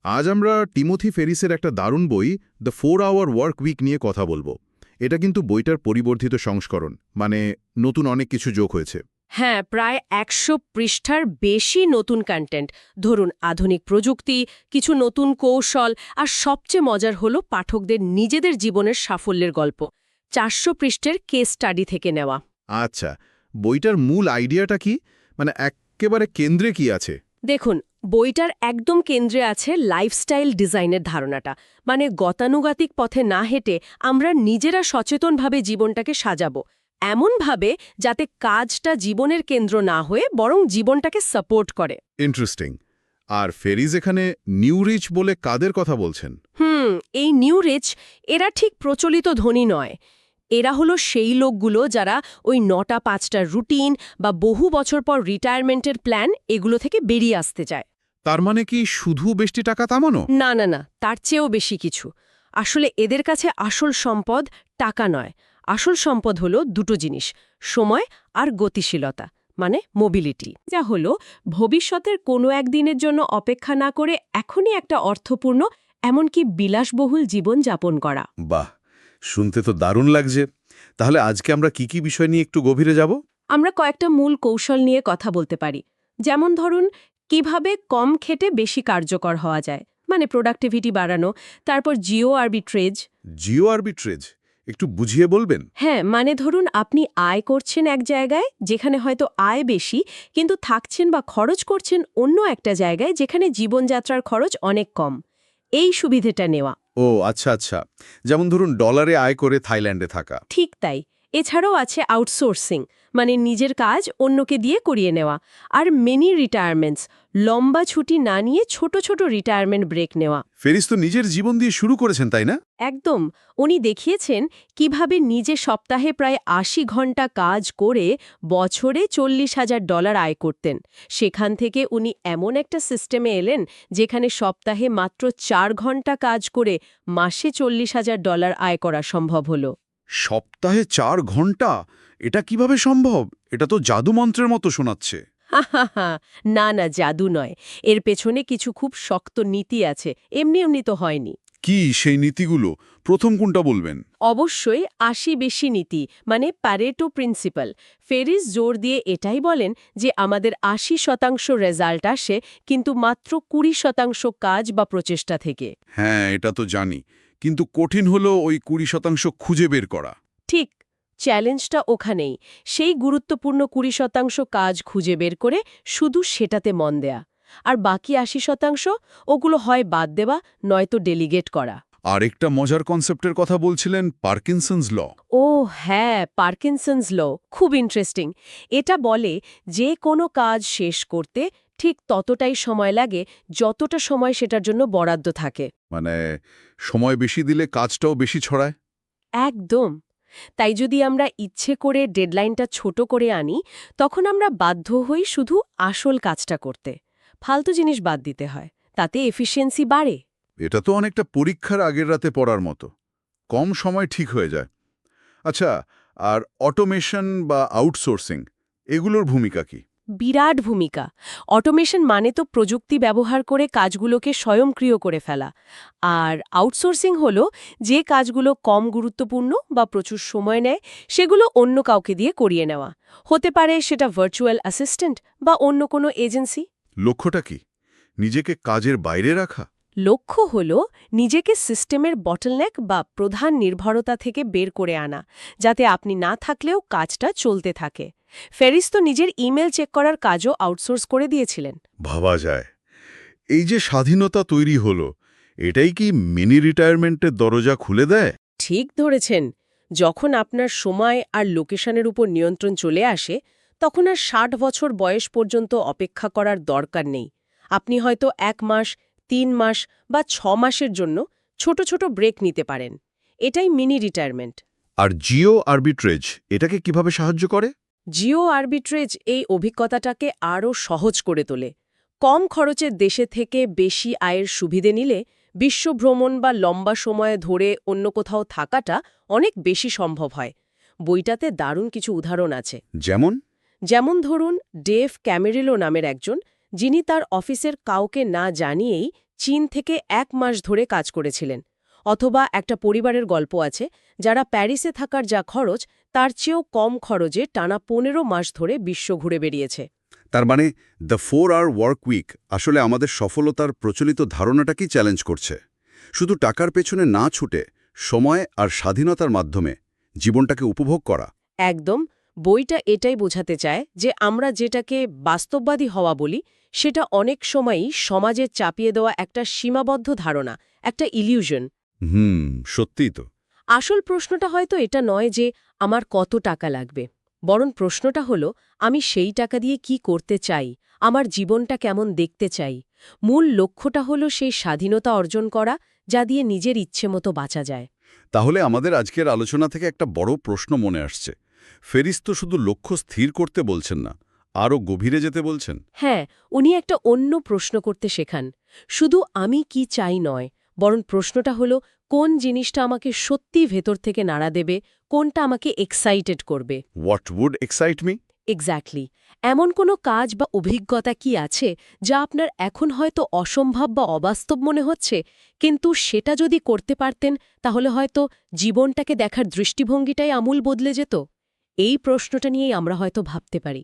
আজ আমরা টিমোথি ফেরিসের একটা দারুণ বই দ্য 4 আওয়ার ওয়ার্ক উইক নিয়ে কথা বলবো। এটা কিন্তু বইটার পরিবর্ধিত সংস্করণ, মানে নতুন অনেক কিছু যোগ হয়েছে। হ্যাঁ, প্রায় ১০০ পৃষ্ঠার বেশি নতুন কন্টেন্ট। ধরুন আধুনিক প্রযুক্তি, কিছু নতুন কৌশল, আর সবচেয়ে মজার হলো পাঠকদের নিজেদের জীবনের সাফল্যের গল্প। ৪০০ পৃষ্ঠের কেস স্টাডি থেকে নেওয়া। আচ্ছা, বইটার মূল আইডিয়াটা কি? মানে একেবারে কেন্দ্রে কি আছে? দেখুন, বইটার একদম কেন্দ্রে আছে লাইফস্টাইল ডিজাইনের ধারণাটা। মানে গতানুগতিক পথে না হেঁটে আমরা নিজেরা সচেতনভাবে জীবনটাকে সাজাবো, এমনভাবে যাতে কাজটা জীবনের কেন্দ্র না হয়ে বরং জীবনটাকে সাপোর্ট করে। ইন্টারেস্টিং। আর ফেরিস এখানে নিউ রিচ বলে কাদের কথা বলছেন? এই নিউ রিচ এরা ঠিক প্রচলিত ধনী নয়। এরা হলো সেই লোকগুলো যারা ওই ৯টা-৫টার রুটিন বা বহু বছর পর রিটায়ারমেন্টের প্ল্যান এগুলো থেকে বেরিয়ে আসতে চায়। তার মানে কি শুধু বেশি টাকা তামানো? না না না, তার চেয়েও বেশি কিছু। আসলে এদের কাছে আসল সম্পদ টাকা নয়। আসল সম্পদ হলো দুটো জিনিস, সময় আর গতিশীলতা, মানে মোবিলিটি। যা হলো ভবিষ্যতের কোনো একদিনের জন্য অপেক্ষা না করে এখনই একটা অর্থপূর্ণ, এমনকি বিলাসবহুল জীবন যাপন করা। বাহ, শুনতে তো দারুণ লাগছে। তাহলে আজকে আমরা কি বিষয় নিয়ে একটু গভীরে যাব? আমরা কয়েকটা মূল কৌশল নিয়ে কথা বলতে পারি। যেমন ধরুন, কিভাবে কম খেটে বেশি কার্যকর হওয়া যায়, মানে প্রোডাক্টিভিটি বাড়ানো। তারপর জিও আরবিট্রেজ। জিও আরবিট্রেজ একটু বুঝিয়ে বলবেন? হ্যাঁ, মানে ধরুন আপনি আয় করছেন এক জায়গায় যেখানে হয়তো আয় বেশি, কিন্তু থাকছেন বা খরচ করছেন অন্য একটা জায়গায় যেখানে জীবনযাত্রার খরচ অনেক কম। এই সুবিধেটা নেওয়া। ও আচ্ছা আচ্ছা, যেমন ধরুন ডলারে আয় করে থাইল্যান্ডে থাকা। ঠিক তাই। এছাড়াও আছে আউটসোর্সিং, মানে নিজের কাজ অন্যকে দিয়ে করিয়ে নেওয়া। আর মিনি রিটায়ারমেন্টস, লম্বা ছুটি না নিয়ে ছোট ছোট রিটায়ারমেন্ট ব্রেক নেওয়া। ফেরিস তো নিজের জীবন দিয়ে শুরু করেছেন, তাই না? একদম। উনি দেখিয়েছেন কিভাবে নিজে সপ্তাহে প্রায় ৮০ ঘন্টা কাজ করে বছরে $৪০,০০০ আয় করতেন। সেখান থেকে উনি এমন একটা সিস্টেমে এলেন যেখানে সপ্তাহে মাত্র ৪ ঘন্টা কাজ করে মাসে $৪০,০০০ আয় করা সম্ভব হলো। সপ্তাহে ৪ ঘন্টা? এটা কিভাবে সম্ভব? এটা তো জাদুমন্ত্রের মতো শোনাচ্ছে। হাহাহা, না না, জাদু নয়। এর পেছনে কিছু খুব শক্ত নীতি আছে, এমনি এমনি তো হয়নি। কি সেই নীতিগুলো? প্রথম কোনটা বলবেন? অবশ্যই ৮০-২০ নীতি, মানে প্যারেটো প্রিন্সিপাল। ফেরিস জোর দিয়ে এটাই বলেন যে আমাদের ৮০% রেজাল্ট আসে, কিন্তু মাত্র ২০% কাজ বা প্রচেষ্টা থেকে। হ্যাঁ, এটা তো জানি, কিন্তু কঠিন হলো ওই ২০% খুঁজে বের করা। ঠিক, চ্যালেঞ্জটা ওখানেই। সেই গুরুত্বপূর্ণ ২০% কাজ খুঁজে বের করে শুধু সেটাতে মন দেয়া। আর বাকি ৮০% ওগুলো হয় বাদ দেওয়া, নয়তো ডেলিগেট করা। আরেকটা মজার কনসেপ্টের কথা বলছিলেন, পার্কিনসন্স ল। ও হ্যাঁ, পার্কিনসন্স ল খুব ইন্টারেস্টিং। এটা বলে যে কোনো কাজ শেষ করতে ঠিক ততটাই সময় লাগে যতটা সময় সেটার জন্য বরাদ্দ থাকে। মানে সময় বেশি দিলে কাজটাও বেশি ছড়ায়। একদম। তাই যদি আমরা ইচ্ছে করে ডেডলাইনটা ছোট করে আনি, তখন আমরা বাধ্য হই শুধু আসল কাজটা করতে। ফালতু জিনিস বাদ দিতে হয়, তাতে এফিসিয়েন্সি বাড়ে। এটা তো অনেকটা পরীক্ষার আগের রাতে পড়ার মতো। কম সময় ঠিক হয়ে যায়। আচ্ছা, আর অটোমেশন বা আউটসোর্সিং, এগুলোর ভূমিকা কি? বিরাট ভূমিকা। অটোমেশন মানে তো প্রযুক্তি ব্যবহার করে কাজগুলোকে স্বয়ংক্রিয় করে ফেলা। আর আউটসোর্সিং হলো যে কাজগুলো কম গুরুত্বপূর্ণ বা প্রচুর সময় নেয়, সেগুলো অন্য কাউকে দিয়ে করিয়ে নেওয়া। হতে পারে সেটা ভার্চুয়াল অ্যাসিস্ট্যান্ট বা অন্য কোনো এজেন্সি। লক্ষ্যটা কি? নিজেকে কাজের বাইরে রাখা? লক্ষ্য হল নিজেকে সিস্টেমের বটলনেক বা প্রধান নির্ভরতা থেকে বের করে আনা, যাতে আপনি না থাকলেও কাজটা চলতে থাকে। ফেরিস তো নিজের ইমেল চেক করার কাজও আউটসোর্স করে দিয়েছিলেন। ভাবা যায়। এই যে স্বাধীনতা তৈরি হলো, এটাই কি মিনি রিটায়ারমেন্টের দরজা খুলে দেয়? ঠিক ধরেছেন। যখন আপনার সময় আর লোকেশনের উপর নিয়ন্ত্রণ চলে আসে, তখন আর ৬০ বছর বয়স পর্যন্ত অপেক্ষা করার দরকার নেই। আপনি হয়তো ১ মাস, ৩ মাস বা ৬ মাসের জন্য ছোট ছোট ব্রেক নিতে পারেন। এটাই মিনি রিটায়ারমেন্ট। আর জিও আরবিট্রেজ এটাকে কিভাবে সাহায্য করে? জিও আরবিট্রেজ এই অভিজ্ঞতাটাকে আরও সহজ করে তোলে। কম খরচের দেশে থেকে বেশি আয়ের সুবিধে নিলে বিশ্বভ্রমণ বা লম্বা সময় ধরে অন্য কোথাও থাকাটা অনেক বেশি সম্ভব হয়। বইটাতে দারুণ কিছু উদাহরণ আছে। যেমন? যেমন ধরুন ডেভ ক্যামেরিলো নামের একজন, যিনি তার অফিসের কাউকে না জানিয়েই চীন থেকে 1 মাস ধরে কাজ করেছিলেন। অথবা একটা পরিবারের গল্প আছে যারা প্যারিসে থাকার যা খরচ তার চেয়েও কম খরচে টানা 15 মাস ধরে বিশ্ব ঘুরে বেরিয়েছে। তার মানে দ্য 4 আওয়ার ওয়ার্ক উইক আসলে আমাদের সফলতার প্রচলিত ধারণাটাকেই চ্যালেঞ্জ করছে। শুধু টাকার পেছনে না ছুটে সময় আর স্বাধীনতার মাধ্যমে জীবনটাকে উপভোগ করা। একদম, বইটা এটাই বোঝাতে চায় যে আমরা যেটাকে বাস্তববাদী হওয়া বলি সেটা অনেক সময়ই সমাজে চাপিয়ে দেওয়া একটা সীমাবদ্ধ ধারণা, একটা ইলিউশন। সত্যিই তো। আসল প্রশ্নটা হয়তো এটা নয় যে আমার কত টাকা লাগবে, বরং প্রশ্নটা হলো আমি সেই টাকা দিয়ে কি করতে চাই, আমার জীবনটা কেমন দেখতে চাই। মূল লক্ষ্যটা হলো সেই স্বাধীনতা অর্জন করা যা দিয়ে নিজের ইচ্ছে মতো বাঁচা যায়। তাহলে আমাদের আজকের আলোচনা থেকে একটা বড় প্রশ্ন মনে আসছে। ফেরিস তো শুধু লক্ষ্য স্থির করতে বলছেন না, আরও গভীরে যেতে বলছেন। হ্যাঁ, উনি একটা অন্য প্রশ্ন করতে শেখান। শুধু আমি কি চাই নয়, বরং প্রশ্নটা হলো কোন জিনিসটা আমাকে সত্যি ভেতর থেকে নাড়া দেবে, কোনটা আমাকে এক্সাইটেড করবে। What would excite me? Exactly. এমন কোনো কাজ বা অভিজ্ঞতা কি আছে যা আপনার এখন হয়তো অসম্ভব বা অবাস্তব মনে হচ্ছে, কিন্তু সেটা যদি করতে পারতেন তাহলে হয়তো জীবনটাকে দেখার দৃষ্টিভঙ্গিটাই আমূল বদলে যেত? এই প্রশ্নটা নিয়েই আমরা হয়তো ভাবতে পারি।